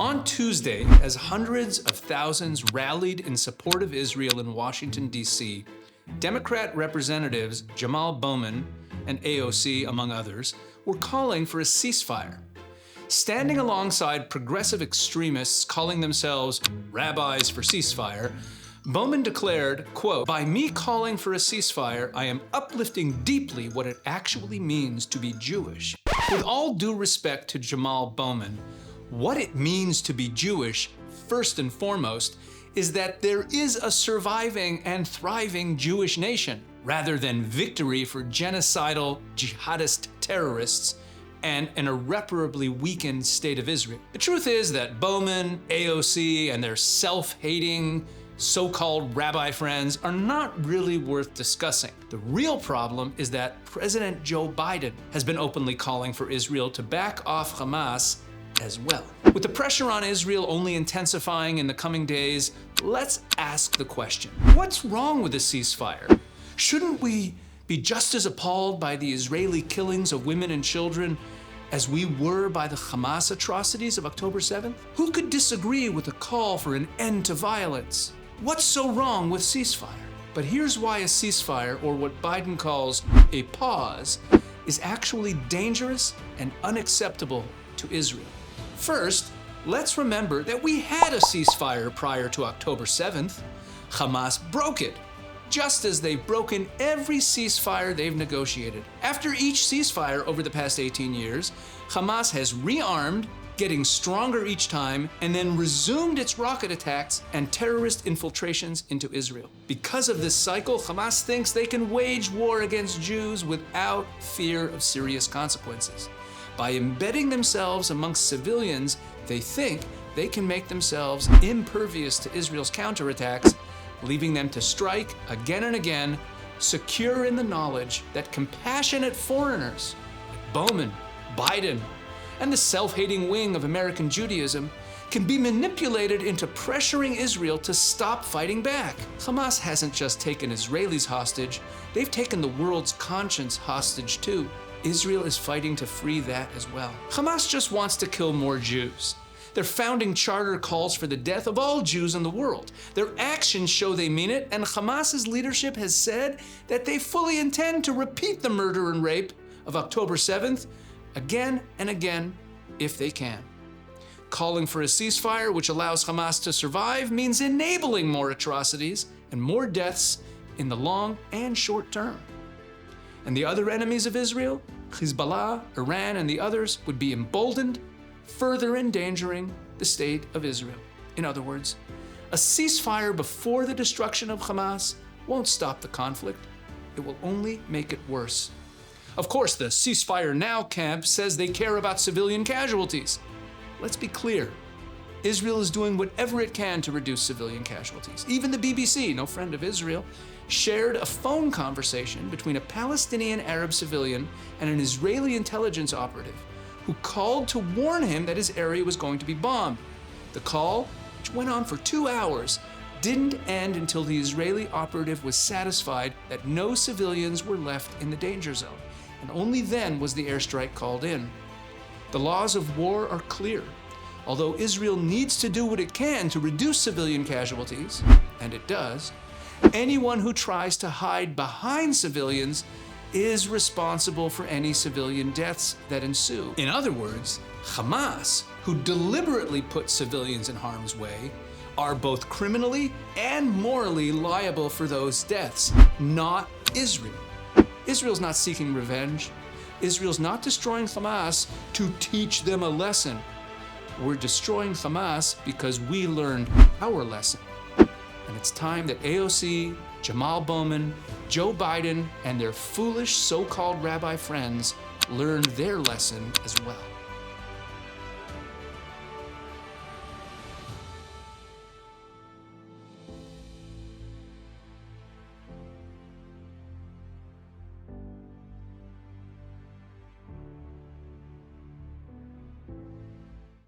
On Tuesday, as hundreds of thousands rallied in support of Israel in Washington, D.C., Democrat representatives Jamaal Bowman and AOC, among others, were calling for a ceasefire. Standing alongside progressive extremists calling themselves rabbis for ceasefire, Bowman declared, quote, "By me calling for a ceasefire, I am uplifting deeply what it actually means to be Jewish." With all due respect to Jamaal Bowman, what it means to be Jewish, first and foremost, is that there is a surviving and thriving Jewish nation, rather than victory for genocidal jihadist terrorists and an irreparably weakened state of Israel. The truth is that Bowman, AOC, and their self-hating, so-called rabbi friends are not really worth discussing. The real problem is that President Joe Biden has been openly calling for Israel to back off Hamas as well. With the pressure on Israel only intensifying in the coming days, let's ask the question, what's wrong with a ceasefire? Shouldn't we be just as appalled by the Israeli killings of women and children as we were by the Hamas atrocities of October 7th? Who could disagree with a call for an end to violence? What's so wrong with ceasefire? But here's why a ceasefire, or what Biden calls a pause, is actually dangerous and unacceptable to Israel. First, let's remember that we had a ceasefire prior to October 7th. Hamas broke it, just as they've broken every ceasefire they've negotiated. After each ceasefire over the past 18 years, Hamas has rearmed, getting stronger each time, and then resumed its rocket attacks and terrorist infiltrations into Israel. Because of this cycle, Hamas thinks they can wage war against Jews without fear of serious consequences. By embedding themselves amongst civilians, they think they can make themselves impervious to Israel's counterattacks, leaving them to strike again and again, secure in the knowledge that compassionate foreigners like Bowman, Biden, and the self-hating wing of American Judaism can be manipulated into pressuring Israel to stop fighting back. Hamas hasn't just taken Israelis hostage, they've taken the world's conscience hostage too. Israel is fighting to free that as well. Hamas just wants to kill more Jews. Their founding charter calls for the death of all Jews in the world. Their actions show they mean it, and Hamas's leadership has said that they fully intend to repeat the murder and rape of October 7th again and again if they can. Calling for a ceasefire which allows Hamas to survive means enabling more atrocities and more deaths in the long and short term. And the other enemies of Israel, Hezbollah, Iran, and the others, would be emboldened, further endangering the state of Israel. In other words, a ceasefire before the destruction of Hamas won't stop the conflict. It will only make it worse. Of course, the ceasefire now camp says they care about civilian casualties. Let's be clear. Israel is doing whatever it can to reduce civilian casualties. Even the BBC, no friend of Israel, shared a phone conversation between a Palestinian Arab civilian and an Israeli intelligence operative who called to warn him that his area was going to be bombed. The call, which went on for 2 hours, didn't end until the Israeli operative was satisfied that no civilians were left in the danger zone, and only then was the airstrike called in. The laws of war are clear. Although Israel needs to do what it can to reduce civilian casualties, and it does, anyone who tries to hide behind civilians is responsible for any civilian deaths that ensue. In other words, Hamas, who deliberately put civilians in harm's way, are both criminally and morally liable for those deaths, not Israel. Israel's not seeking revenge. Israel's not destroying Hamas to teach them a lesson. We're destroying Hamas because we learned our lesson. And it's time that AOC, Jamaal Bowman, Joe Biden, and their foolish so-called rabbi friends learned their lesson as well.